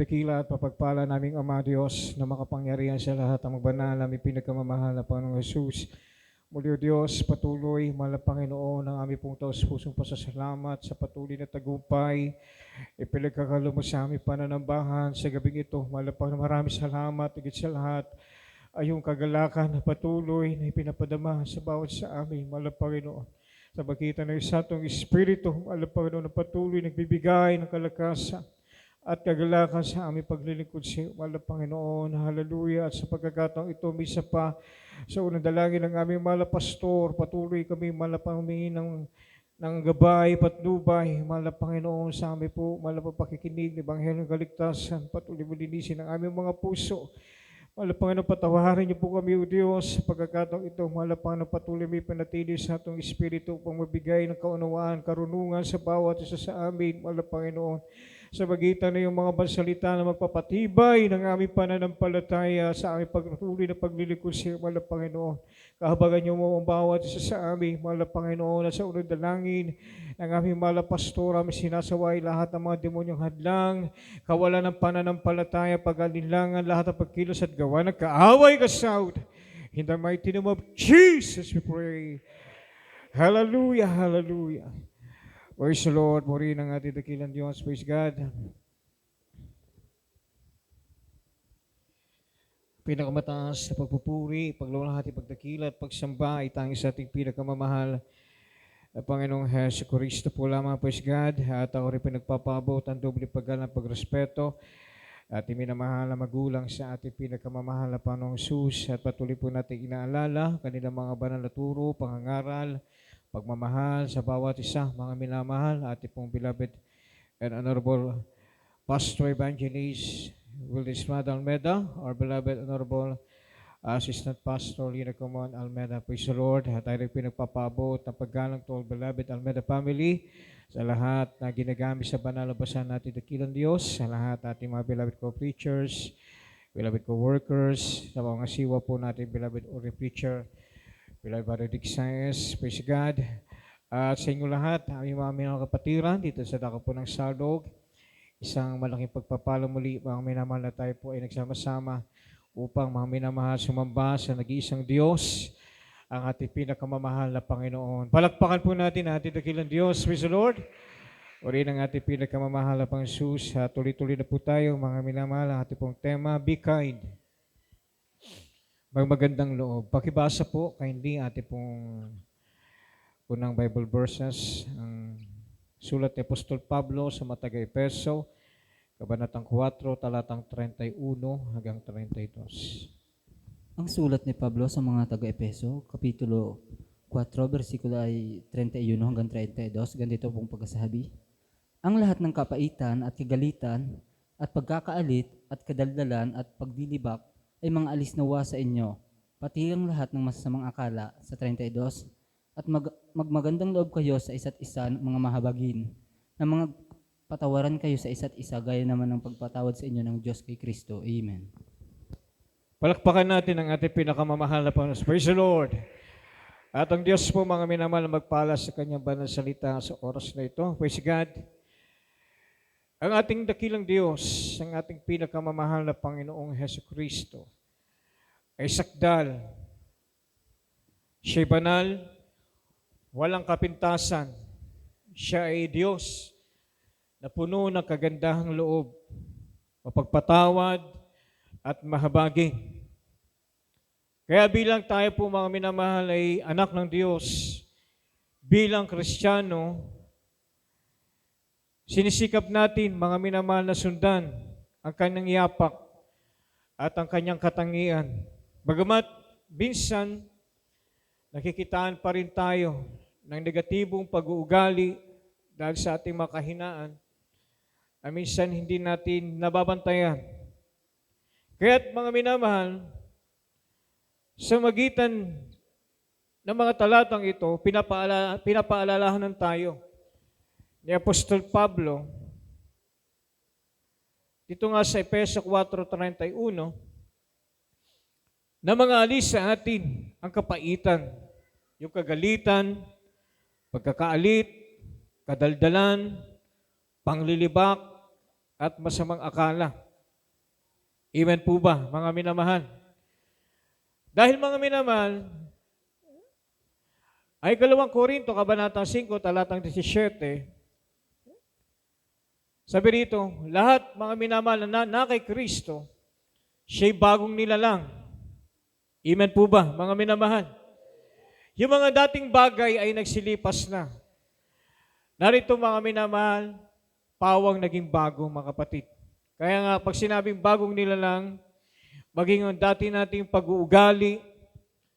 Dakila at papagpala naming Ama Diyos na makapangyarihan sa lahat ang magbanal aming pinagkamamahal na Panginoong Jesus. Muli o Diyos, patuloy, mahal na Panginoon, ang aming pong taos-pusong pasasalamat sa patuloy na tagumpay. Ipinagkakalo mo sa aming pananambahan sa gabing ito. Mahal na Panginoon, maraming salamat, higit sa lahat ay yung kagalakan na patuloy na ipinapadama sa bawat sa amin, mahal na Panginoon. Sa pagitan ng isatong Espiritu, mahal na Panginoon, na patuloy nagbibigay ng kalakasan at kagalakan sa aming paglilingkod sa iyo, mahal na Panginoon. Hallelujah. At sa pagkakataong ito, misa pa sa unang dalangin ng aming mahal na pastor, patuloy kami mahal na humingi ng gabay, patnubay, mahal na Panginoon, sa amin po, mahal na pakikinig ng Ebanghelyo ng Kaligtasan, patuloy mo linisin ang aming mga puso. Mahal na Panginoon, patawarin niyo po kami, O Diyos, sa pagkakataong ito. Mahal na Panginoon, patuloy may panatili sa atong Espiritu upang mabigay ng kaunawaan, karunungan sa bawat isa sa amin, mahal na Panginoon. Sa pagitan ng iyong mga bansalita na magpapatibay ng aming pananampalataya sa aming pagtuloy na paglilingkod sa iyo, mahal na Panginoon. Kahabagan niyo mo ang bawat isa sa amin, mahal na Panginoon, at sa unang dalangin ng aming mahal na pastor, aming sinasaway lahat ng mga demonyong hadlang, kawalan ng pananampalataya, pag-alinlangan, lahat ng pagkilos at gawa ng kaaway kasaud. In the mighty name of Jesus we pray. Hallelujah, hallelujah. Praise the Lord, puri ng ating dakilang Diyos. Praise God. Pinakamataas na pagpupuri, paglulahati, pagdakila at pagsamba ay tanging sa ating pinakamamahal na Panginoong Hesus Kristo po lamang, praise God. At ako rin pinagpapabot ang doble paggalang, pagrespeto at minamahal na magulang sa ating pinakamamahal na Panginoong Hesus. At patuloy po natin inaalala kanilang mga banal na turo, pangangaral, pagmamahal sa bawat isa, mga minamahal, ating pong beloved and honorable Pastor Evangelist Wildis Mad Almeda, our beloved honorable Assistant Pastor Lina Comon Almeda. Praise the Lord. At tayo rin pinagpapabot ng paggalang to all beloved Almeda family, sa lahat na ginagamit sa banal na basan natin dakilang Diyos, sa lahat ating mga beloved co-preachers, beloved co-workers, sa mga siwa po natin, beloved Uri Preacher, beloved Brother Dick Saez, praise God. At sa inyo lahat, aming mga kapatiran dito sa dako po ng Saldog, isang malaking pagpapalo muli, mga minamahal na tayo po ay nagsama-sama upang mga minamahal sumamba sa nag-iisang Diyos, ang ating pinakamamahal na Panginoon. Palakpakan po natin ang ating dakilang Diyos. Praise the Lord. Uri ng ating pinakamamahal na Panginoon. Tuloy-tuloy na po tayo, mga minamahal, ang ating pong tema, Be Kind. Magandang loob. Pakibasa po, kindly, ating pong unang Bible verses, ang sulat ni Apostol Pablo sa mga taga-Efeso, Kabanatang 4, talatang 31 hanggang 32. Ang sulat ni Pablo sa mga taga-Efeso, Kapitulo 4, versikulo ay 31 hanggang 32, ganito pong pagkasabi. Ang lahat ng kapaitan at kagalitan at pagkakaalit at kadaldalan at pagdilibak ay mga alis nawa sa inyo, pati ang lahat ng masasamang akala, sa 32, at magmagandang loob kayo sa isa't isa, mga mahabagin, na mga patawaran kayo sa isa't isa, gaya naman ng pagpatawad sa inyo ng Diyos kay Kristo. Amen. Palakpakan natin ang ating pinakamamahal na Panginoon. Praise the Lord. At ang Diyos po, mga minamahal, na magpala sa kanyang banal salita sa oras na ito. Praise God. Ang ating dakilang Diyos, ang ating pinakamamahal na Panginoong Hesus Kristo, ay sakdal. Siya'y banal, walang kapintasan. Siya ay Diyos na puno ng kagandahang loob, mapagpatawad at mahabagin. Kaya bilang tayo po, mga minamahal, ay anak ng Diyos, bilang Kristiyano, sinisikap natin, mga minamahal, na sundan ang kanyang yapak at ang kanyang katangian. Bagamat minsan nakikitaan pa rin tayo ng negatibong pag-uugali dahil sa ating mga kahinaan, na minsan hindi natin nababantayan. Kaya't mga minamahal, sa magitan ng mga talatang ito, pinapaalalahanan tayo ni Apostol Pablo dito nga sa Efeso 4:31 na mga alis sa atin ang kapaitan, yung kagalitan, pagkakaalit, kadaldalan, panglilibak, at masamang akala. Amen po ba, mga minamahal? Dahil mga minamahal, ay 2 Korinto, Kabanatang 5, talatang 17, sabi rito, lahat mga minamahal na kay Kristo, siya'y bagong nilalang. Amen po ba, mga minamahal? Yung mga dating bagay ay nagsilipas na. Narito mga minamahal, pawang naging bago mga kapatid. Kaya nga, pag sinabing bagong nilalang, maging ang dati nating pag-uugali,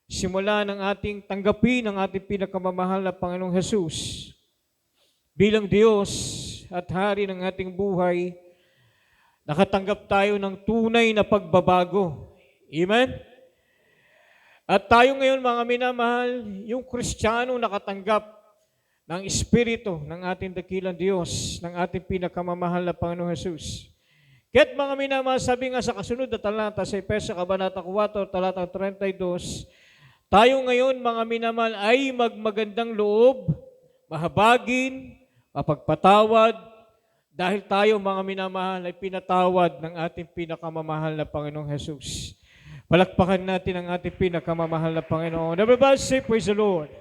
simula ng ating tanggapin ang ating pinakamamahal na Panginoong Jesus bilang Diyos at Hari ng ating buhay, nakatanggap tayo ng tunay na pagbabago. Amen? At tayo ngayon mga minamahal, yung Kristiyano nakatanggap ng Espiritu ng ating dakilang Diyos, ng ating pinakamamahal na Panginoong Jesus. Kaya't mga minamahal, sabi nga sa kasunod na talata sa Efeso Kabanata 4, talatang 32, tayo ngayon mga minamahal ay magmagandang loob, mahabagin, mapagpatawad, dahil tayo mga minamahal ay pinatawad ng ating pinakamamahal na Panginoong Jesus. Palakpakan natin ang ating pinakamamahal na Panginoon. Everybody say, praise the Lord.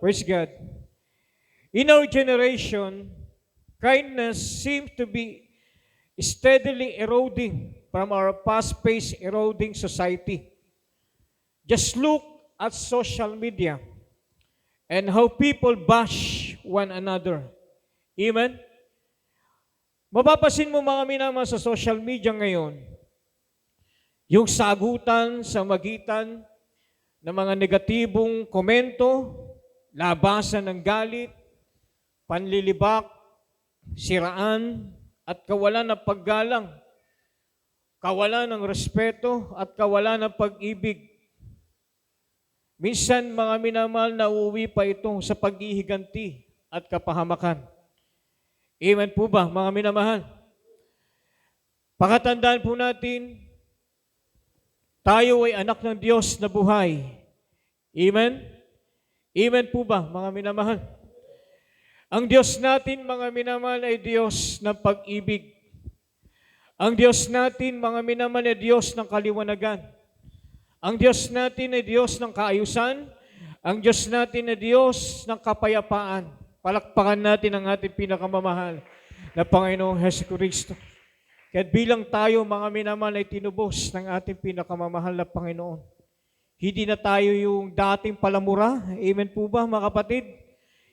Praise God. In our generation, kindness seems to be steadily eroding from our fast-paced eroding society. Just look at social media and how people bash one another. Amen? Mapapasin mo mga minamahal sa social media ngayon, yung sagutan sa magitan ng mga negatibong komento, labasan ng galit, panlilibak, siraan, at kawalan ng paggalang, kawalan ng respeto, at kawalan ng pag-ibig. Minsan, mga minamahal, nauuwi pa ito sa paghihiganti at kapahamakan. Amen po ba, mga minamahal? Pakatandaan po natin, tayo ay anak ng Diyos na buhay. Amen? Amen po ba, mga minamahal? Ang Diyos natin, mga minamahal, ay Diyos ng pag-ibig. Ang Diyos natin, mga minamahal, ay Diyos ng kaliwanagan. Ang Diyos natin ay Diyos ng kaayusan. Ang Diyos natin ay Diyos ng kapayapaan. Palakpakan natin ang ating pinakamamahal na Panginoong Jesucristo. Kaya bilang tayo, mga minamahal, ay tinubos ng ating pinakamamahal na Panginoon. Hindi na tayo yung dating palamura. Amen po ba, mga kapatid?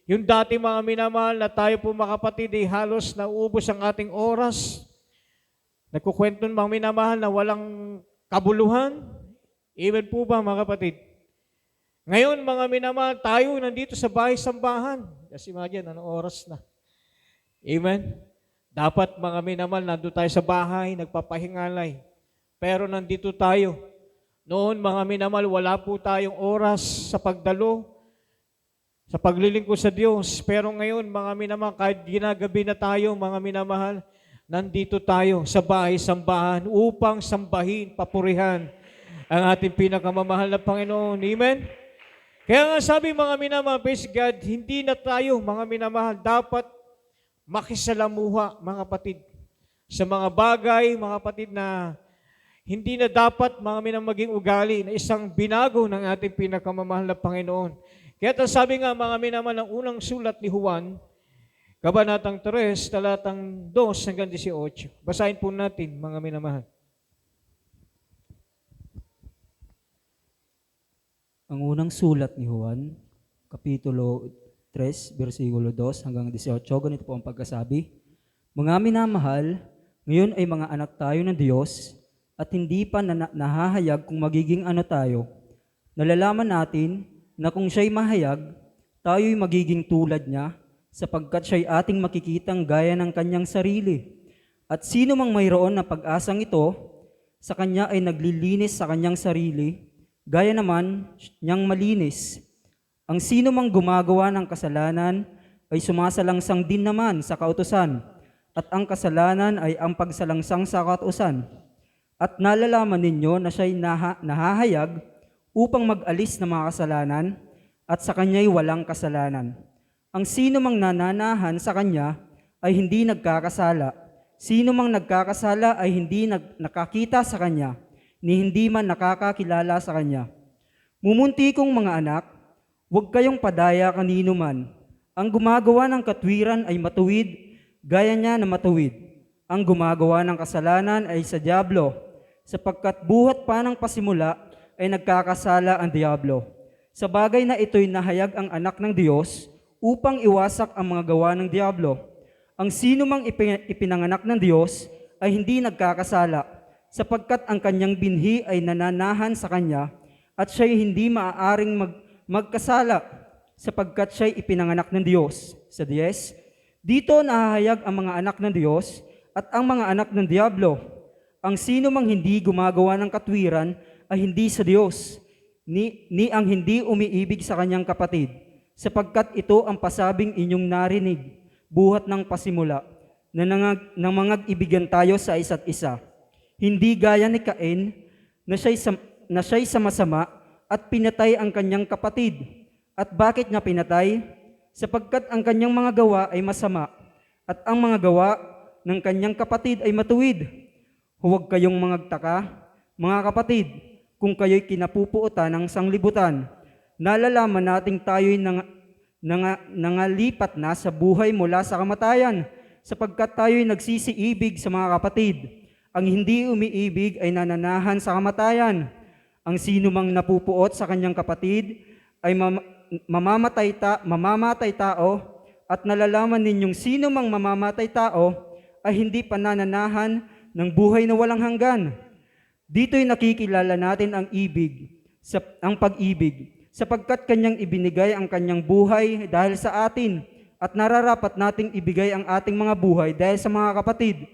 Yung dating mga minamahal na tayo po, mga kapatid, ay halos nauubos ang ating oras. Nagkukwento ng mga minamahal na walang kabuluhan. Amen po ba, mga kapatid? Ngayon, mga minamahal, tayo nandito sa bahay-sambahan. Just imagine, anong oras na? Amen? Dapat, mga minamahal, nandito tayo sa bahay, nagpapahingalay. Pero nandito tayo. Noon, mga minamahal, wala po tayong oras sa pagdalo, sa paglilingkod sa Diyos. Pero ngayon, mga minamahal, kahit ginagabi na tayo, mga minamahal, nandito tayo sa bahay-sambahan upang sambahin, papurihan ang ating pinakamamahal na Panginoon. Amen? Kaya nga sabi mga minamahal, praise God, hindi na tayo mga minamahal dapat makisalamuha mga kapatid sa mga bagay, mga kapatid na hindi na dapat mga minamahal maging ugali na isang binago ng ating pinakamamahal na Panginoon. Kaya sabi nga mga minamahal ng unang sulat ni Juan, Kabanatang 3, talatang 2 hanggang 18. Basahin po natin mga minamahal. Ang unang sulat ni Juan, Kapitulo 3, versikulo 2 hanggang 18, ganito po ang pagkasabi. Mga minamahal, ngayon ay mga anak tayo ng Diyos at hindi pa nahahayag kung magiging ano tayo. Nalalaman natin na kung siya'y mahayag, tayo'y magiging tulad niya sapagkat siya'y ating makikitang gaya ng kanyang sarili. At sino mang mayroon na pag-asang ito, sa kanya ay naglilinis sa kanyang sarili, gaya naman niyang malinis. Ang sino mang gumagawa ng kasalanan ay sumasalangsang din naman sa kautusan, at ang kasalanan ay ang pagsalangsang sa kautusan. At nalalaman ninyo na siya'y nahahayag upang mag-alis ng mga kasalanan, at sa kanya'y walang kasalanan. Ang sino mang nananahan sa kanya ay hindi nagkakasala, Sino mang nagkakasala ay hindi nakakita sa Kanya, ni hindi man nakakakilala sa Kanya. Mumuntikong mga anak, huwag kayong padaya kanino man. Ang gumagawa ng katwiran ay matuwid, gaya niya na matuwid. Ang gumagawa ng kasalanan ay sa diablo, sapagkat buhat pa ng pasimula ay nagkakasala ang diablo. Sa bagay na ito'y nahayag ang anak ng Diyos upang iwasak ang mga gawa ng diablo. Ang sino mang ipinanganak ng Diyos ay hindi nagkakasala, sapagkat ang kanyang binhi ay nananahan sa kanya at siya'y hindi maaaring magkasala, sapagkat siya'y ipinanganak ng Diyos. Sa 10, dito nahahayag ang mga anak ng Diyos at ang mga anak ng diablo. Ang sino mang hindi gumagawa ng katwiran ay hindi sa Diyos, ni ang hindi umiibig sa kanyang kapatid, sapagkat ito ang pasabing inyong narinig buhat ng pasimula, na mangag-ibigan tayo sa isa't isa. Hindi gaya ni Cain, na siya'y sama-sama at pinatay ang kanyang kapatid. At bakit niya pinatay? Sapagkat ang kanyang mga gawa ay masama, at ang mga gawa ng kanyang kapatid ay matuwid. Huwag kayong mangagtaka, mga kapatid, kung kayo'y kinapupuotan ng sanglibutan. Nalalaman nating tayo'y nangalipat na sa buhay mula sa kamatayan, sapagkat tayo'y nagsisiibig sa mga kapatid. Ang hindi umiibig ay nananahan sa kamatayan. Ang sino mang napupuot sa kanyang kapatid ay mamamatay tao, at nalalaman ninyong sino mang mamamatay tao ay hindi panananahan ng buhay na walang hanggan. Dito'y nakikilala natin ang pag-ibig, sapagkat kanyang ibinigay ang kanyang buhay dahil sa atin, at nararapat nating ibigay ang ating mga buhay dahil sa mga kapatid.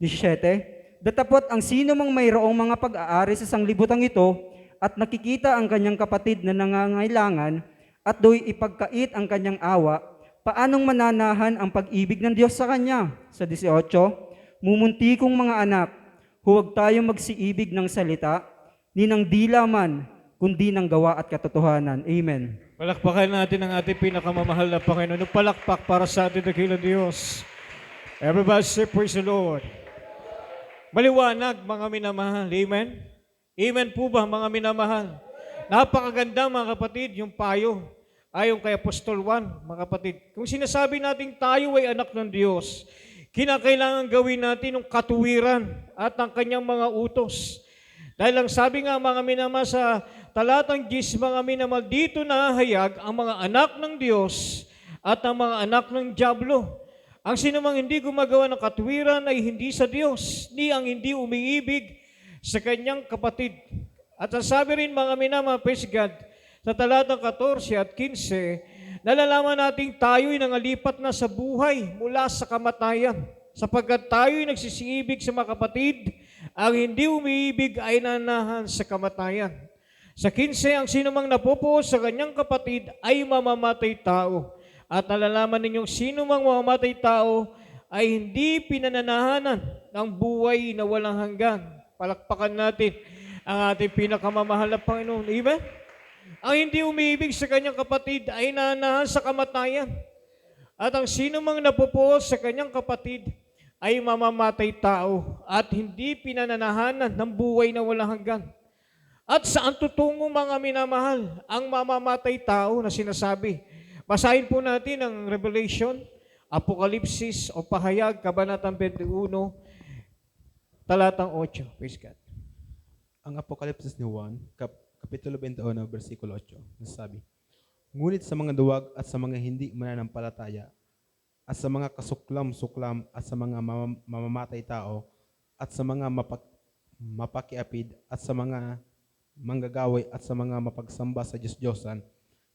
17, datapot ang sino mang mayroong mga pag-aari sa sanglibutang ito at nakikita ang kanyang kapatid na nangangailangan at do'y ipagkait ang kanyang awa, paanong mananahan ang pag-ibig ng Diyos sa kanya? Sa 18, mumuntikong mga anak, huwag tayong magsiibig ng salita, ni ng dila man, kundi ng gawa at katotohanan. Amen. Palakpakan natin ang ating pinakamamahal na Panginoon. Palakpak para sa ating dakilang Diyos. Everybody say, praise the Lord. Maliwanag, mga minamahal. Amen? Amen po ba, mga minamahal? Napakaganda, mga kapatid, yung payo. Ayon kay Apostol Juan, mga kapatid. Kung sinasabi natin tayo ay anak ng Diyos, kinakailangan gawin natin yung katuwiran at ang kanyang mga utos. Dahil ang sabi nga, mga minamahal, sa talatang 10, mga minamahal, dito nahahayag ang mga anak ng Diyos at ang mga anak ng diablo. Ang sinumang hindi gumagawa ng katwiran ay hindi sa Diyos, ni ang hindi umiibig sa kanyang kapatid. At ang sabi rin, mga minamahal, praise God, sa talatang 14 at 15, nalalaman natin tayo'y nangalipat na sa buhay mula sa kamatayan, sapagkat tayo'y nagsisiibig sa mga kapatid, ang hindi umiibig ay nanahan sa kamatayan. Sa 15, ang sinumang napupuos sa kanyang kapatid ay mamamatay tao. At nalalaman ninyong sinumang mamamatay tao ay hindi pinananahanan ng buhay na walang hanggan. Palakpakan natin ang ating pinakamamahal na Panginoon. Amen? Ang hindi umiibig sa kanyang kapatid ay nanahan sa kamatayan. At ang sinumang napupuos sa kanyang kapatid ay mamamatay tao at hindi pinananahanan ng buhay na walang hanggan. At saan tutungo, mga minamahal, ang mamamatay tao na sinasabi? Basahin po natin ang Revelation, Apokalipsis o Pahayag, Kabanatang 21, talatang 8. Praise God. Ang Apokalipsis ni Juan, Kapitulo 21, versikulo 8, nasasabi, ngunit sa mga duwag at sa mga hindi mananampalataya, at sa mga kasuklam-suklam, at sa mga mamamatay tao, at sa mga mapakiapid, at sa mga manggagaway, at sa mga mapagsamba sa Diyos-Diyosan,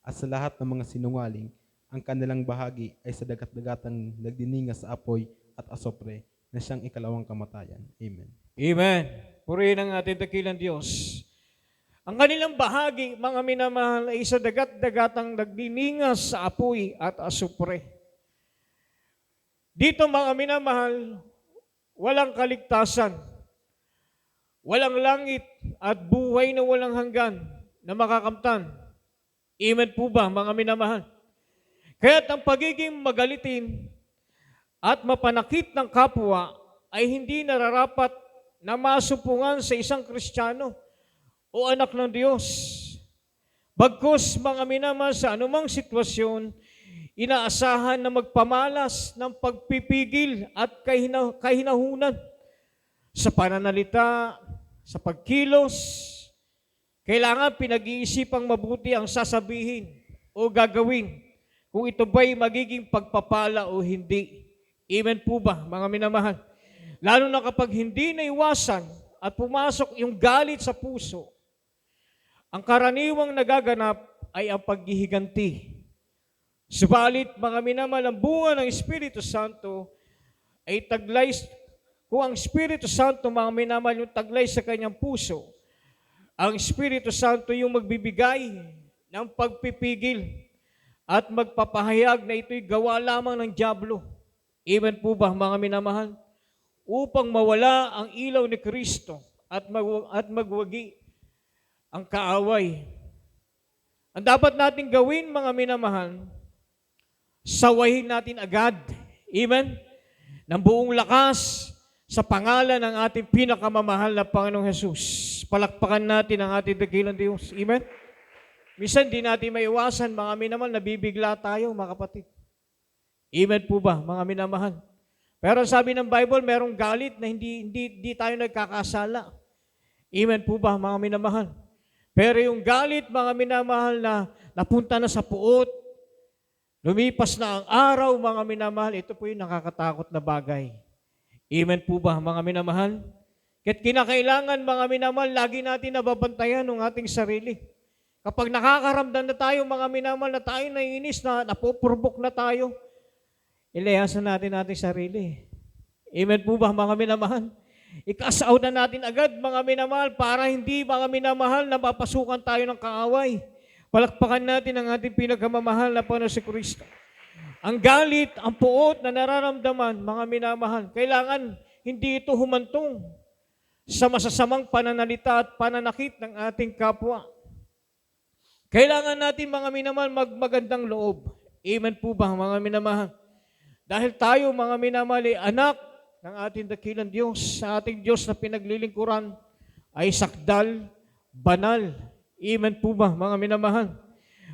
at sa lahat ng mga sinungaling, ang kanilang bahagi ay sa dagat-dagatang nagdiningas sa apoy at asopre, na siyang ikalawang kamatayan. Amen. Amen. Purihin ang ating dakilang Diyos. Ang kanilang bahagi, mga minamahal, ay sa dagat-dagatang nagdiningas sa apoy at asupre. Dito, mga minamahal, walang kaligtasan, walang langit at buhay na walang hanggan na makakamtan. Amen po ba, mga minamahal? Kaya't ang pagiging magalitin at mapanakit ng kapwa ay hindi nararapat na masupungan sa isang Kristiyano o anak ng Diyos. Bagkus mga minamahal, sa anumang sitwasyon, inaasahan na magpamalas ng pagpipigil at kahinahunan sa pananalita, sa pagkilos. Kailangan pinag-iisipang mabuti ang sasabihin o gagawin kung ito ba'y magiging pagpapala o hindi. Amen po ba, mga minamahal? Lalo na kapag hindi naiwasan at pumasok yung galit sa puso, ang karaniwang nagaganap ay ang paghihiganti. Subalit, mga minamahal, ang bunga ng Espiritu Santo ay taglay, kung ang Espiritu Santo, mga minamahal, yung taglay sa kanyang puso, ang Espiritu Santo yung magbibigay ng pagpipigil at magpapahayag na ito'y gawa lamang ng dyablo. Amen po ba, mga minamahal? Upang mawala ang ilaw ni Kristo at magwagi ang kaaway. Ang dapat natin gawin, mga minamahal, sawahin natin agad, amen, ng buong lakas sa pangalan ng ating pinakamamahal na Panginoong Jesus. Palakpakan natin ang ating dakilang Diyos, amen. Minsan di natin maiwasan, mga minamahal, nabibigla tayo, mga kapatid. Amen po ba, mga minamahal? Pero sabi ng Bible, merong galit na hindi tayo nagkakasala. Amen po ba, mga minamahal? Pero yung galit, mga minamahal, na napunta na sa puot, lumipas na ang araw, mga minamahal, ito po yung nakakatakot na bagay. Amen po ba, mga minamahal? Kaya't kinakailangan, mga minamahal, lagi natin nababantayan ng ating sarili. Kapag nakakaramdam na tayo, mga minamahal, na tayo naiinis, na napupurbok na tayo, ilayasan natin ating sarili. Amen po ba, mga minamahal? Ikasaw na natin agad, mga minamahal, para hindi, mga minamahal, na mapasukan tayo ng kaaway. Palakpakan natin ang ating pinakamamahal na Panginoon si Kristo. Ang galit, ang puot na nararamdaman, mga minamahal, kailangan hindi ito humantong sa masasamang pananalita at pananakit ng ating kapwa. Kailangan natin, mga minamahal, magmagandang loob. Amen po ba, mga minamahal? Dahil tayo, mga minamahal, ay anak ng ating dakilang Diyos, sa ating Diyos na pinaglilingkuran, ay sakdal, banal. Amen po ba, mga minamahal?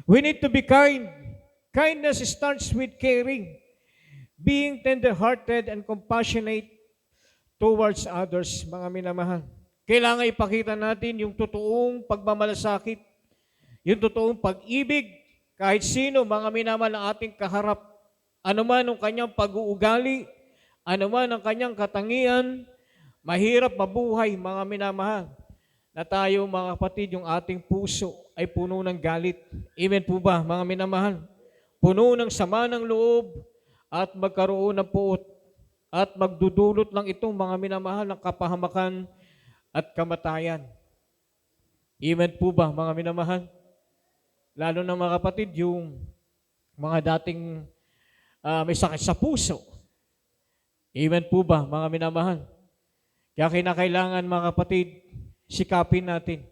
We need to be kind. Kindness starts with caring, being tender-hearted and compassionate towards others, mga minamahal. Kailangan ipakita natin yung totoong pagmamalasakit, yung totoong pag-ibig, kahit sino, mga minamahal, ang ating kaharap. Ano man ang kanyang pag-uugali, ano man ang kanyang katangian, mahirap mabuhay, mga minamahal, na tayo, mga kapatid, yung ating puso ay puno ng galit. Amen po ba, mga minamahal? Puno ng sama ng loob at magkaroon ng puot at magdudulot lang itong, mga minamahal, ng kapahamakan at kamatayan. Amen po ba, mga minamahal? Lalo na, mga kapatid, yung mga dating may sakit sa puso. Amen po ba, mga minamahal? Kaya kinakailangan, mga kapatid, sikapin natin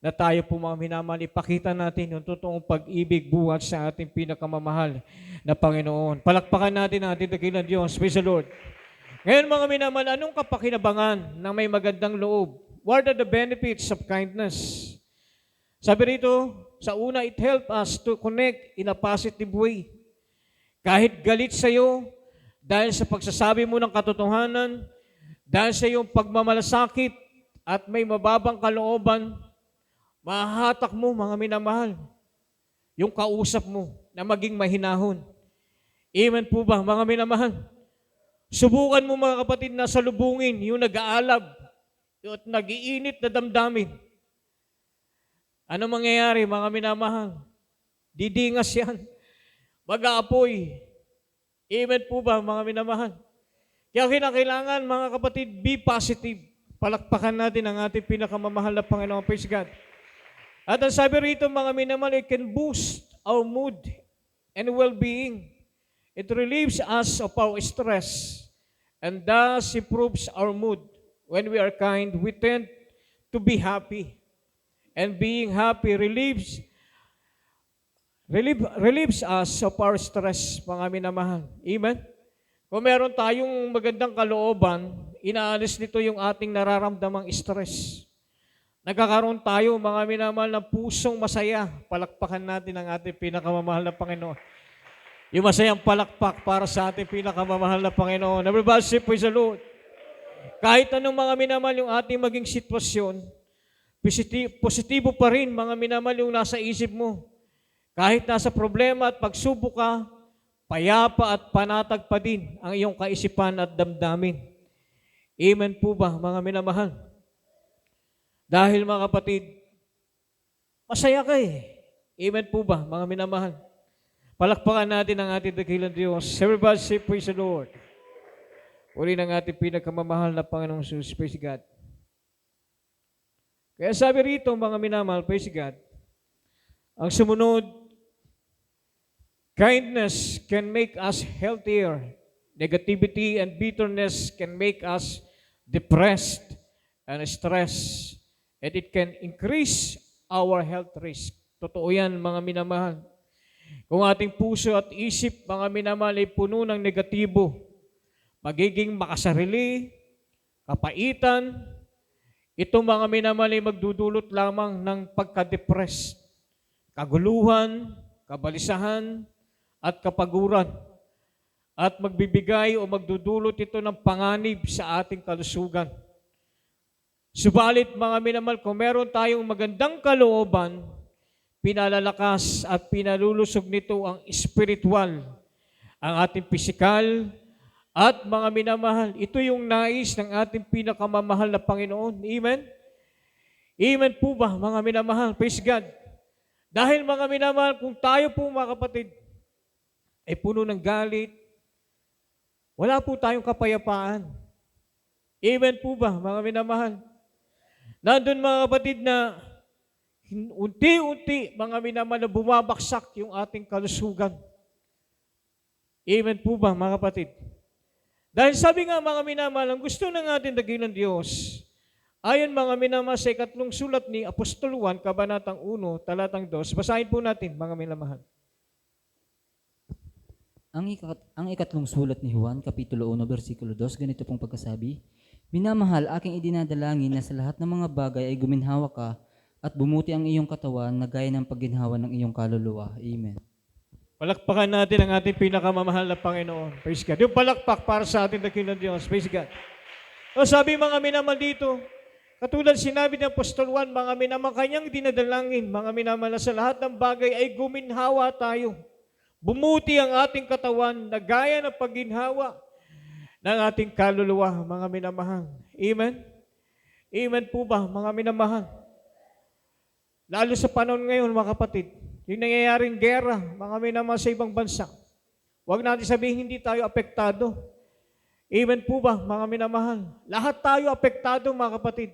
na tayo po, mga minamahal, ipakita natin yung totoong pag-ibig buhat sa ating pinakamamahal na Panginoon. Palakpakan natin ang ating dakilang Diyos. Praise the Lord. Ngayon, mga minamahal, anong kapakinabangan ng may magandang loob? What are the benefits of kindness? Sabi rito, sa una, it helps us to connect in a positive way. Kahit galit sa'yo, dahil sa pagsasabi mo ng katotohanan, dahil sa iyong pagmamalasakit at may mababang kalooban, mahahatak mo, mga minamahal, yung kausap mo na maging mahinahon. Amen po ba, mga minamahal? Subukan mo, mga kapatid, na salubungin yung nag-aalab at nag-iinit na damdamin. Ano mangyayari, mga minamahal? Didingas yan. Mag-aapoy. Amen po ba, mga minamahal? Kaya kinakailangan, mga kapatid, be positive. Palakpakan natin ang ating pinakamamahal na Panginoon. Praise God. At ang sabi rito, mga minamahal, it can boost our mood and well-being. It relieves us of our stress and thus improves our mood. When we are kind, we tend to be happy. And being happy relieves us of our stress, mga minamahal. Amen? Kung meron tayong magandang kalooban, inaalis nito yung ating nararamdamang stress. Nagkakaroon tayo, mga minamahal, ng pusong masaya. Palakpakan natin ang ating pinakamamahal na Panginoon. Yung masayang palakpak para sa ating pinakamamahal na Panginoon. Everybody say, praise the Lord. Kahit anong mga minamahal yung ating maging sitwasyon, positibo pa rin, mga minamahal, yung nasa isip mo. Kahit nasa problema at pagsubok ka, payapa at panatag pa din ang iyong kaisipan at damdamin. Amen po ba, mga minamahal? Dahil mga kapatid, masaya ka eh. Amen po ba, mga minamahal? Palakpakan natin ang ating dakilang Diyos. Everybody say, praise the Lord. Uli ng ating pinakamamahal na Panginoong Jesus, praise God. Kaya sabi rito, mga minamahal, praise God, ang sumunod, kindness can make us healthier. Negativity and bitterness can make us depressed and stressed. And it can increase our health risk. Totoo yan, mga minamahal. Kung ating puso at isip, mga minamahal, ay puno ng negatibo, magiging makasarili, kapaitan, ito, mga minamahal, ay magdudulot lamang ng pagka-depressed, kaguluhan, kabalisahan, at kapaguran. At magbibigay o magdudulot ito ng panganib sa ating kalusugan. Subalit, mga minamahal, kung meron tayong magandang kalooban, pinalalakas at pinalulusog nito ang spiritual, ang ating pisikal, at mga minamahal, ito yung nais ng ating pinakamamahal na Panginoon. Amen? Amen po ba, mga minamahal? Praise God. Dahil, mga minamahal, kung tayo po, mga kapatid, ay puno ng galit, wala po tayong kapayapaan. Amen po ba, mga minamahal? Nandun, mga kapatid, na unti-unti, mga minamahal, na bumabaksak yung ating kalusugan. Amen po ba, mga kapatid? Dahil sabi nga, mga minamahal, ang gusto ng ating dakilang Diyos, ayon, mga minamahal, sa ikatlong sulat ni Apostol Juan, Kabanatang 1, Talatang 2, basahin po natin, mga minamahal. Ang ikatlong sulat ni Juan, Kapitulo 1, versikulo 2, ganito pong pagkasabi, minamahal, aking idinadalangin na sa lahat ng mga bagay ay guminhawa ka at bumuti ang iyong katawan na gaya ng pagginhawa ng iyong kaluluwa. Amen. Palakpakan natin ang ating pinakamamahal na Panginoon. Praise God. Yung palakpak para sa ating dakilang Diyos. Praise God. O sabi, mga minamahal, dito, katulad sinabi ng Apostol Juan, mga minamahal, kanyang dinadalangin, mga minamahal, sa lahat ng bagay ay guminhawa tayo. Bumuti ang ating katawan na gaya ng pagginhawa ng ating kaluluwa, mga minamahal. Amen? Amen po ba, mga minamahal? Lalo sa panahon ngayon, mga kapatid, yung nangyayaring gera, mga minamahal, sa ibang bansa. Huwag natin sabihin hindi tayo apektado. Amen po ba, mga minamahal? Lahat tayo apektado, mga kapatid.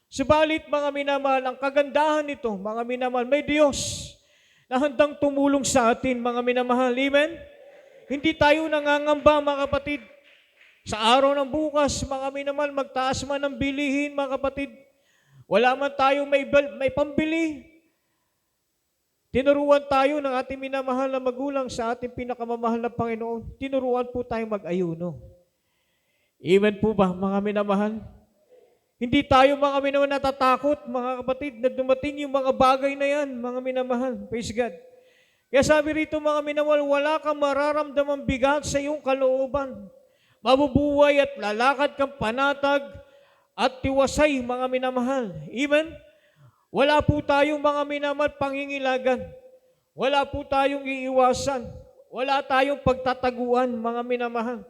Subalit, mga minamahal, ang kagandahan nito, mga minamahal, may Diyos na handang tumulong sa atin, mga minamahal. Amen? Hindi tayo nangangamba, mga kapatid. Sa araw ng bukas, mga minamahal, magtaas man ng bilihin, mga kapatid. Wala man tayo may pambili. Tinuruan tayo ng ating minamahal na magulang sa ating pinakamamahal na Panginoon. Tinuruan po tayong mag-ayuno. Amen po ba, mga minamahal? Hindi tayo, mga minamahal, natatakot, mga kapatid, na dumating yung mga bagay na yan, mga minamahal. Praise God. Kaya sabi rito, mga minamahal, wala kang mararamdamang bigat sa iyong kalooban. Mabubuhay at lalakad kang panatag at tiwasay, mga minamahal. Amen? Wala po tayong, mga minamahal, pangingilagan. Wala po tayong iiwasan. Wala tayong pagtataguan, mga minamahal.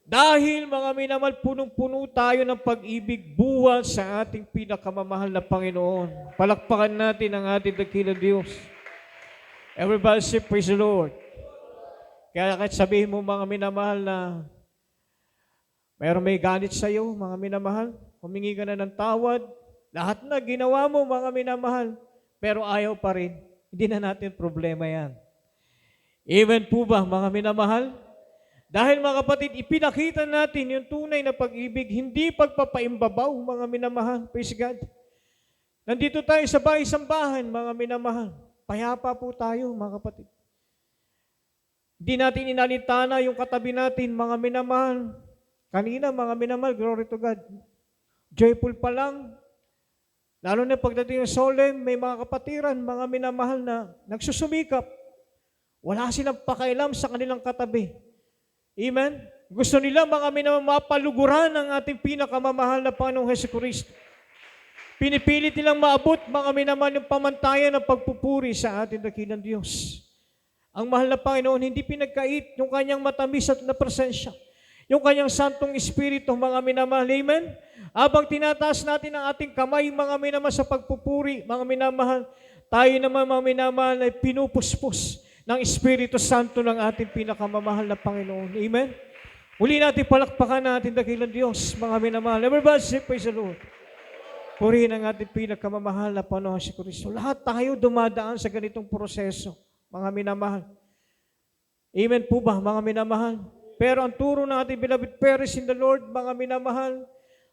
Dahil, mga minamahal, punong-puno tayo ng pag-ibig buwan sa ating pinakamamahal na Panginoon. Palakpakan natin ang ating dakilang Diyos. Everybody say, praise the Lord. Kaya kahit sabihin mo, mga minamahal, na mayroon may galit sa iyo, mga minamahal, humingi ka na ng tawad, lahat na ginawa mo, mga minamahal, pero ayaw pa rin, hindi na natin problema yan. Amen po ba, mga minamahal? Dahil, mga kapatid, ipinakita natin yung tunay na pag-ibig, hindi pagpapaimbabaw, mga minamahal. Praise God. Nandito tayo sa bahay-sambahan, mga minamahal. Payapa po tayo, mga kapatid. Hindi natin inalitana yung katabi natin, mga minamahal. Kanina, mga minamahal, glory to God. Joyful pa lang. Lalo na pagdating ng solemn, may mga kapatiran, mga minamahal na nagsusumikap. Wala silang pakailam sa kanilang katabi. Amen? Gusto nila mga minamahal mapaluguran ang ating pinakamamahal na Panginoong Hesukristo. Pinipilit nilang maabot mga minamahal yung pamantayan ng pagpupuri sa ating dakilang Diyos. Ang mahal na Panginoon, hindi pinagkait yung kanyang matamis at na presensya. Yung kanyang santong espiritu, mga minamahal, amen? Habang tinataas natin ang ating kamay, mga minamahal, sa pagpupuri, mga minamahal, tayo naman, mga minamahal, ay pinupuspos ng Espiritu Santo ng ating pinakamamahal na Panginoon. Amen? Uli natin palakpakan natin dakilang Diyos, mga minamahal. Everybody say, praise the Lord. Purihin ang ating pinakamamahal na Panginoon si Kristo. Lahat tayo dumadaan sa ganitong proseso, mga minamahal. Amen po ba, mga minamahal? Pero ang turo ng ating beloved parents in the Lord, mga minamahal,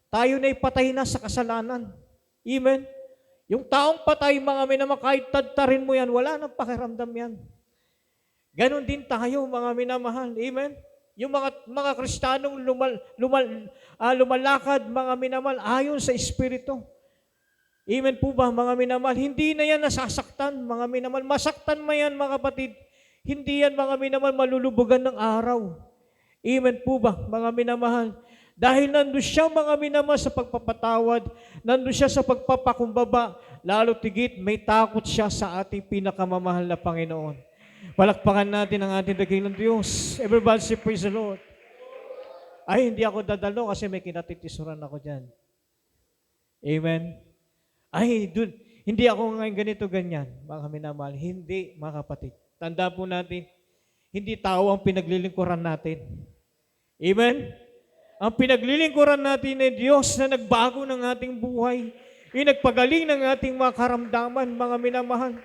tayo na ipatay na sa kasalanan. Amen? Yung taong patay, mga minamahal, kahit tadtarin mo yan, wala nang pakiramdam yan. Ganon din tayo, mga minamahal. Amen? Yung mga Kristiyanong lumalakad, mga minamahal, ayon sa Espiritu. Amen po ba, mga minamahal? Hindi na yan nasasaktan, mga minamahal. Masaktan mo yan, mga kapatid. Hindi yan, mga minamahal, malulubugan ng araw. Amen po ba, mga minamahal? Dahil nandun siya, mga minamahal, sa pagpapatawad, nandun siya sa pagpapakumbaba, lalo tigit, may takot siya sa ating pinakamamahal na Panginoon. Palakpakan natin ang ating dakilang Diyos. Everybody say, praise the Lord. Ay, hindi ako dadalo kasi may kinatitisuran ako dyan. Amen? Ay, hindi ako ngayon ganito, ganyan. Mga minamahal, hindi, mga kapatid. Tanda po natin, hindi tao ang pinaglilingkuran natin. Amen? Ang pinaglilingkuran natin ay Diyos na nagbago ng ating buhay. Nagpagaling ng ating mga karamdaman, mga minamahal.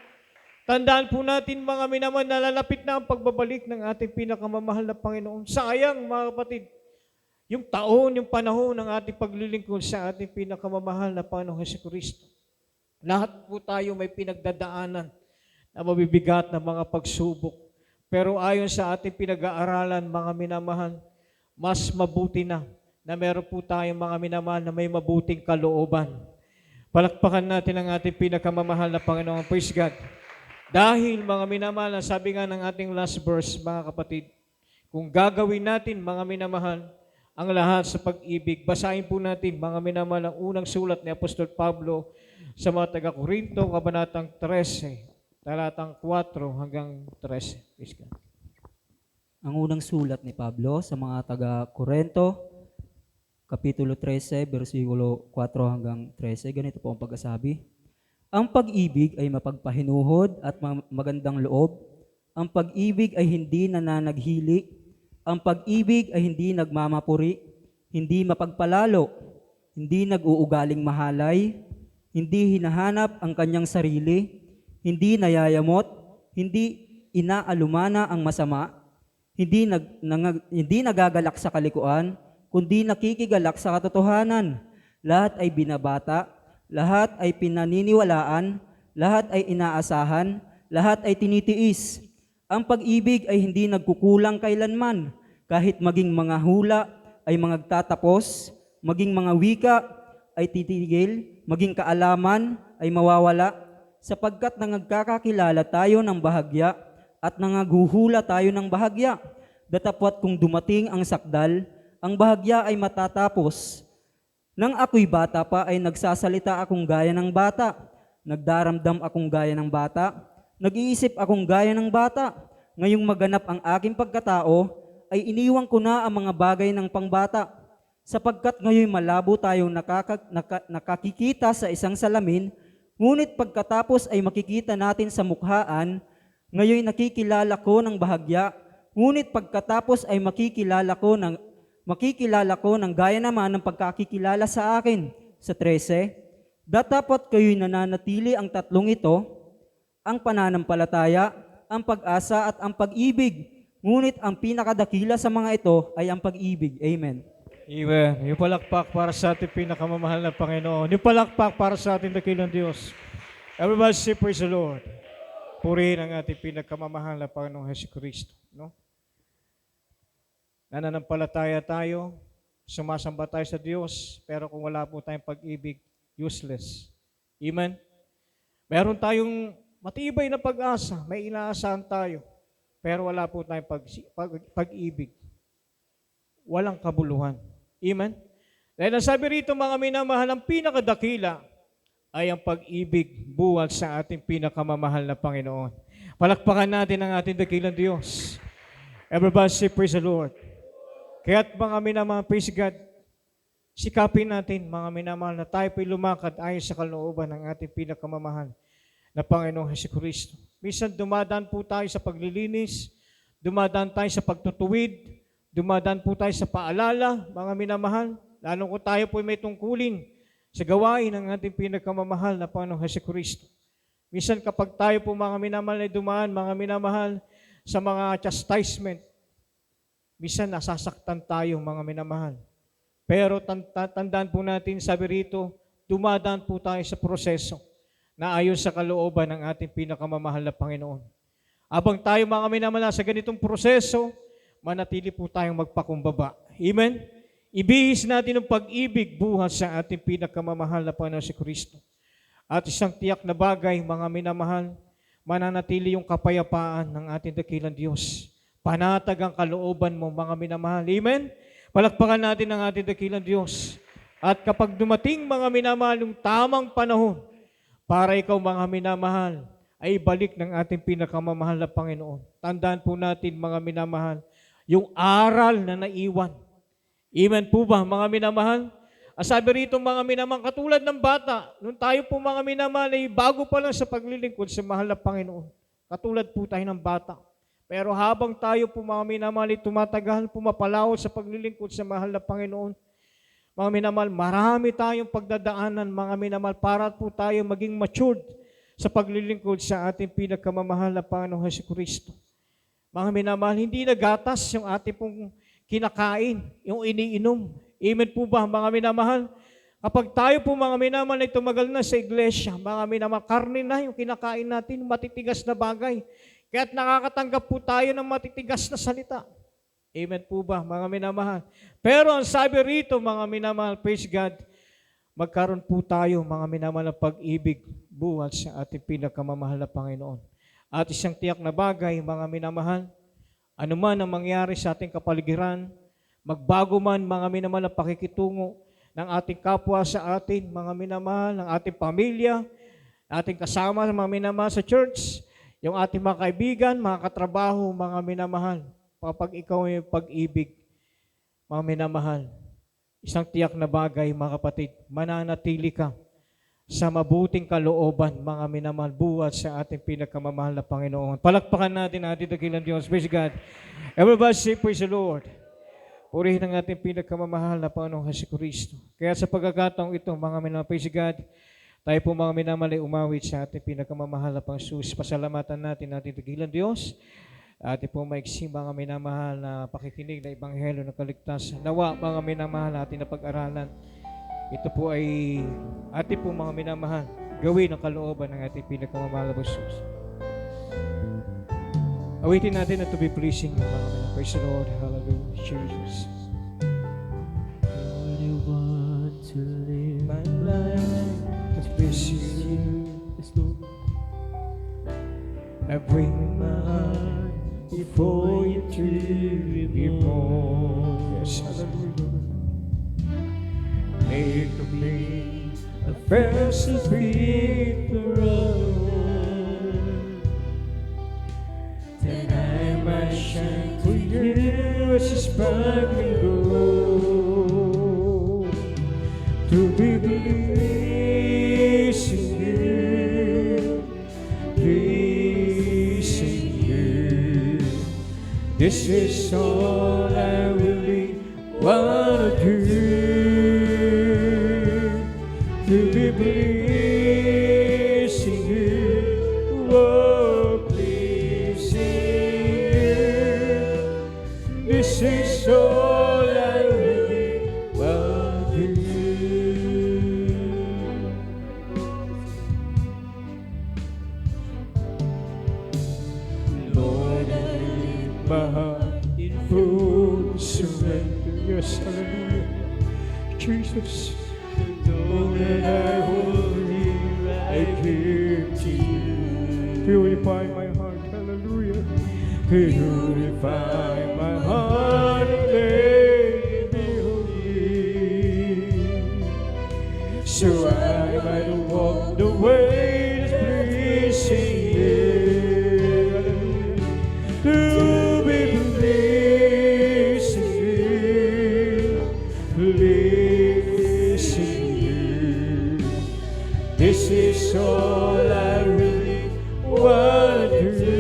Tandaan po natin, mga minamahal, nalalapit na ang pagbabalik ng ating pinakamamahal na Panginoon. Sayang, mga kapatid, yung taon, yung panahon ng ating paglilingkod sa ating pinakamamahal na Panginoong Hesukristo. Lahat po tayo may pinagdadaanan na mabibigat na mga pagsubok. Pero ayon sa ating pinag-aaralan, mga minamahal, mas mabuti na meron po tayong mga minamahal na may mabuting kalooban. Palakpakan natin ang ating pinakamamahal na Panginoon. Praise God. Dahil, mga minamahal, sabi nga ng ating last verse, mga kapatid, kung gagawin natin, mga minamahal, ang lahat sa pag-ibig, basahin po natin, mga minamahal, ang unang sulat ni Apostol Pablo sa mga taga-Korinto, kabanatang 13, talatang 4 hanggang 13. Praise God. Ang unang sulat ni Pablo sa mga taga-Korento, Kapitulo 13, versikulo 4 hanggang 13, ganito po ang pagkasabi. Ang pag-ibig ay mapagpahinuhod at magandang loob. Ang pag-ibig ay hindi nananaghili. Ang pag-ibig ay hindi nagmamapuri, hindi mapagpalalo, hindi nag-uugaling mahalay, hindi hinahanap ang kanyang sarili, hindi nayayamot, hindi inaalumana ang masama, hindi nagagalak sa kalikuan, kundi nakikigalak sa katotohanan. Lahat ay binabata, lahat ay pinaniniwalaan, lahat ay inaasahan, lahat ay tinitiis. Ang pag-ibig ay hindi nagkukulang kailanman, kahit maging mga hula ay magtatapos, maging mga wika ay titigil, maging kaalaman ay mawawala, sapagkat nagkakakilala tayo ng bahagya at nangaguhula tayo ng bahagya. Datapwat kung dumating ang sakdal, ang bahagya ay matatapos. Nang ako'y bata pa ay nagsasalita akong gaya ng bata, nagdaramdam akong gaya ng bata, nag-iisip akong gaya ng bata. Ngayong maganap ang aking pagkatao, ay iniwan ko na ang mga bagay ng pangbata. Sapagkat ngayon malabo tayong nakakikita sa isang salamin, ngunit pagkatapos ay makikita natin sa mukhaan. Ngayon nakikilala ko ng bahagya, ngunit pagkatapos ay makikilala ko ng gaya naman ng pagkakikilala sa akin. Sa 13, datapot kayo'y nananatili ang tatlong ito, ang pananampalataya, ang pag-asa at ang pag-ibig. Ngunit ang pinakadakila sa mga ito ay ang pag-ibig. Amen. Amen. Yung palakpak para sa ating pinakamamahal na Panginoon. Yung palakpak para sa ating dakilang Diyos. Everybody say, praise the Lord. Purihin ang ating pinagkamamahal na Panginoong Hesukristo. No? Nananampalataya tayo Sumasamba tayo sa Diyos, pero kung wala po tayong pag-ibig, useless. Amen? Meron tayong matibay na pag-asa, may inaasahan tayo, pero wala po tayong pag-ibig. Walang kabuluhan. Amen? Dahil ang sabi rito, mga minamahal, ang pinakadakila ay ang pag-ibig buwat sa ating pinakamamahal na Panginoon. Palakpakan natin ang ating dakilang Diyos. Everybody say, praise the Lord. Kaya't mga minamahal, praise God, sikapin natin, mga minamahal, na tayo po'y lumakad ayon sa kalooban ng ating pinakamamahal na Panginoong Jesucristo. Minsan dumadaan po tayo sa paglilinis, dumadaan tayo sa pagtutuwid, dumadaan po tayo sa paalala, mga minamahal, lalo kung tayo po'y may tungkulin sa gawain ng ating pinakamamahal na Panginoong Jesucristo. Minsan kapag tayo po mga minamahal ay dumaan, mga minamahal, sa mga chastisement, minsan nasasaktan tayo mga minamahal. Pero tandaan po natin, sabi rito, dumadaan po tayo sa proseso na ayon sa kalooban ng ating pinakamamahal na Panginoon. Abang tayo mga minamahal sa ganitong proseso, manatili po tayong magpakumbaba. Amen? Ibihis natin ang pag-ibig buhat sa ating pinakamamahal na Panginoon si Kristo. At isang tiyak na bagay, mga minamahal, mananatili yung kapayapaan ng ating dakilang Diyos. Panatag ang kalooban mo, mga minamahal. Amen? Palakpakan natin ang ating dakilang Diyos. At kapag dumating, mga minamahal, yung tamang panahon, para ikaw, mga minamahal, ay balik ng ating pinakamamahal na Panginoon. Tandaan po natin, mga minamahal, yung aral na naiwan. Amen po ba, mga minamahal? Sabi rito, mga minamahal, katulad ng bata, nung tayo po mga minamahal ay bago pa lang sa paglilingkod sa mahal na Panginoon. Katulad po tayo ng bata. Pero habang tayo po mga minamahal ay tumatagal, pumapalaw sa paglilingkod sa mahal na Panginoon, mga minamahal, marami tayong pagdadaanan, mga minamahal, para po tayo maging matured sa paglilingkod sa ating pinakamamahal na Panginoong Jesucristo. Mga minamahal, hindi na gatas yung ating pong kinakain, yung iniinom. Amen po ba, mga minamahal? Kapag tayo po, mga minamahal, ay tumagal na sa iglesia, mga minamahal, karne na yung kinakain natin, matitigas na bagay. Kaya't nakakatanggap po tayo ng matitigas na salita. Amen po ba, mga minamahal? Pero ang sabi rito, mga minamahal, praise God, magkaroon po tayo, mga minamahal, ng pag-ibig buhat sa ating pinakamamahal na Panginoon. At isang tiyak na bagay, mga minamahal, anuman ang mangyari sa ating kapaligiran, magbago man, mga minamahal, ang pakikitungo ng ating kapwa sa atin, mga minamahal, ng ating pamilya, ating kasama, mga minamahal sa church, yung ating mga kaibigan, mga katrabaho, mga minamahal, kapag ikaw ay pag-ibig, mga minamahal, isang tiyak na bagay, mga kapatid, mananatili ka sa mabuting kalooban, mga minamahal, buhat sa ating pinakamamahal na Panginoon. Palakpakan natin ang ating dakilang Diyos. Praise God. Everybody say, praise the Lord. Purihin ang ating pinakamamahal na Panginoong Jesucristo. Kaya sa pagkakataong ito, mga minamahal, praise God, tayo po mga minamahal ay umawit sa ating pinakamamahal na Panginoon. Pasalamatan natin ating dakilang Diyos. Ating po maiksi, mga minamahal, na pakikinig na Ebanghelyo ng kaligtasan. Nawa, mga minamahal, ating napag-aralan. Ito po ay ating po mga minamahal, gawin ang kalooban ng ating pinakamamahal na Panginoon. Awitin natin na to be pleasing, mga minamahal. Praise the Lord. Hallelujah. Jesus. Lord, I want to live My life to please you. as Lord. I bring my heart before you to be born. Yes, hallelujah. Make of me a vessel fit for that I might shine for you as a sparkling gold, to be pleasing you, pleasing you. This is all I really want to do, to be pleasing you, oh, pleasing you. This is all I really want to do. Lord, I lift my heart in full surrender. Yes, hallelujah. Jesus. All that I hold you, I give to you. Purify my heart, hallelujah. Purify my heart and make me holy. So I might walk the way that's pleasing you. Hallelujah. To be pleasing you, pleasing you. This is all I really want to do.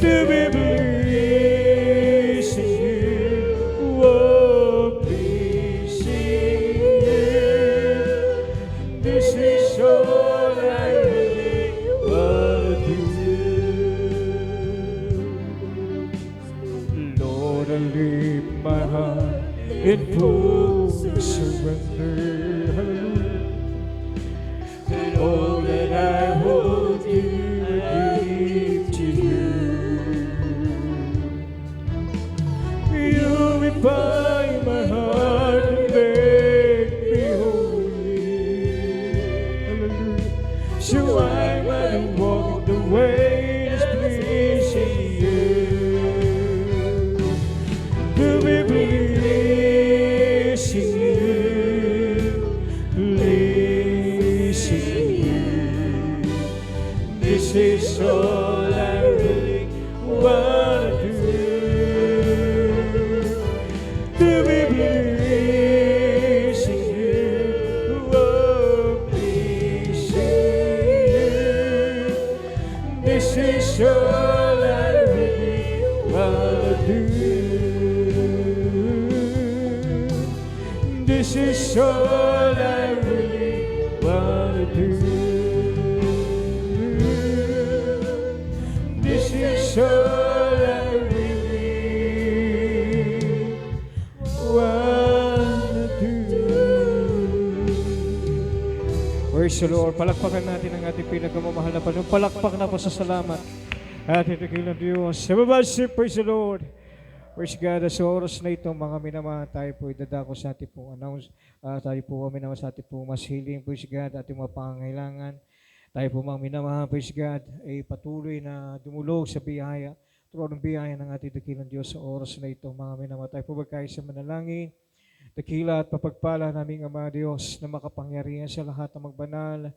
To be pleasing you, oh, pleasing you. This is all I really want to do. Lord, I lift my heart in full surrender. Hallelujah. All that I hold you, I give to you. Purify my heart and make me holy. Hallelujah. So I might walk the way that's pleasing you. To be pleasing you, pleasing you. This is all I really want to do. To be pleasing you, oh, pleasing you. This is all I really want to do. This is all I really want to do. This is all I really want to do. Praise the Lord. Palakpakan natin ang ating pinakamamahal na Panginoon. Palakpak na pasasalamat. Ating dakilang Diyos. Sa babasip, praise the Lord. Praise God, sa oras na ito, mga minamahal, tayo po idadako sa ating pong announce. Tayo po kami naman sa ating pong mas healing, praise God, ating mga pangangailangan. Tayo po mga minamahal, praise God, ay patuloy na dumulog sa biyaya. Turuan ng biyaya ng ating dakilang Diyos sa oras na ito, mga minamahal. Tayo po magkaya sa manalangin. Dakila at papagpala naming Ama Diyos na makapangyarihan sa lahat ng magbanal.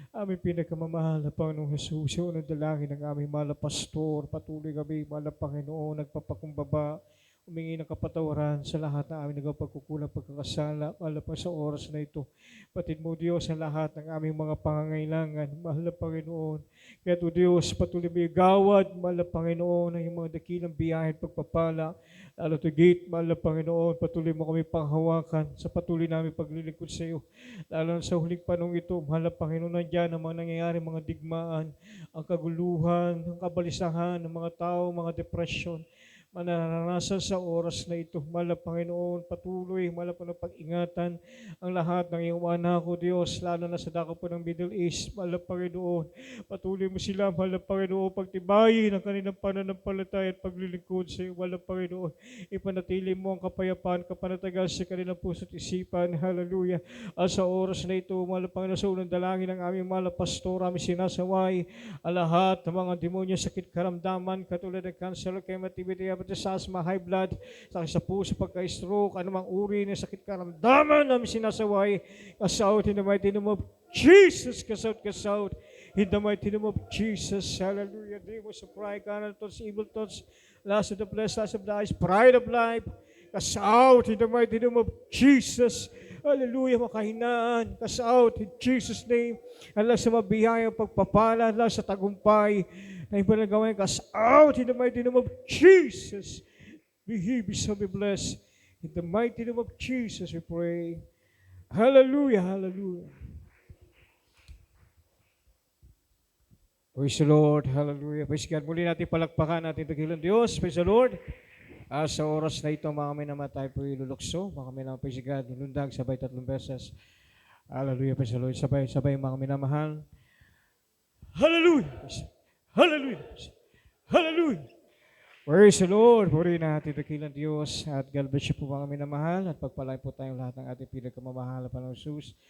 Aming pinakamamahal na Panginoong Jesus, sa unang dalangin ng aming mahal na pastor, patuloy kami, mahal na Panginoon, nagpapakumbaba, humingi ng kapatawaran sa lahat na aming nagpagkukulang pagkakasala, mahal na sa oras na ito. Patid mo Diyos ang lahat ng aming mga pangangailangan, mahal na Panginoon. Kaya to Diyos, patuloy mo gawad, mahal na Panginoon, ang mga dakilang biyahe at pagpapala, lalo to gate, mahal na Panginoon, patuloy mo kami panghawakan sa patuloy namin paglilingkod sa iyo. Lalo na sa huling panong ito, mahal na Panginoon, nandiyan ang mga nangyayari, mga digmaan, ang kaguluhan, ang kabalisahan ng mga tao, mga depression, mananarasan sa oras na ito. Mahal na Panginoon, patuloy, mahal na pag-ingatan ang lahat ng iyong anak ko, Diyos, lalo na sa dako po ng Middle East. Mahal na Panginoon, patuloy mo sila, mahal na Panginoon, pagtibayin ang kanilang pananampalataya at paglilingkod sa iyo. Mahal na Panginoon, ipanatili mo ang kapayapaan, kapanatagan sa kanilang puso at isipan. Hallelujah. At sa oras na ito, mahal na Panginoon, sa unang dalangin ng aming mahal na pastor, aming sinasaway ang lahat ng mga demonyo, sakit, karamdaman, katulad ng cancer, chemotherapy, asthma, high blood, sakit sa puso, pagka-stroke, anumang uri ng sakit karamdaman namin sinasaway, kasaut in the mighty name of Jesus, kasaut, in the mighty name of Jesus, hallelujah. Demons of pride, carnal thoughts, evil thoughts, lust of the flesh, lust of the eyes, pride of life, kasaut in the mighty name of Jesus, hallelujah. Makahinaan, kasaut in Jesus' name, Allah sa mabihayang pagpapala, Allah sa tagumpay, na ipanagawa yung out in the mighty name of Jesus. Be he, be so, be blessed. In the mighty name of Jesus we pray. Hallelujah, hallelujah. Praise the Lord, hallelujah. Praise God. Muli natin palakpakan natin dakilang Diyos. Praise the Lord. Sa oras na ito, mga kami naman tayo po ilulukso. Mga kami naman, praise God, ilundag sabay 3 beses. Hallelujah, praise the Lord. Sabay mga kami namahal. Hallelujah. Hallelujah. Hallelujah. Praise the Lord. Puri natin dakilang Diyos at God bless you po mga minamahal at pagpalain po tayong lahat ng ating pinakamamahal na Panginoong Jesus.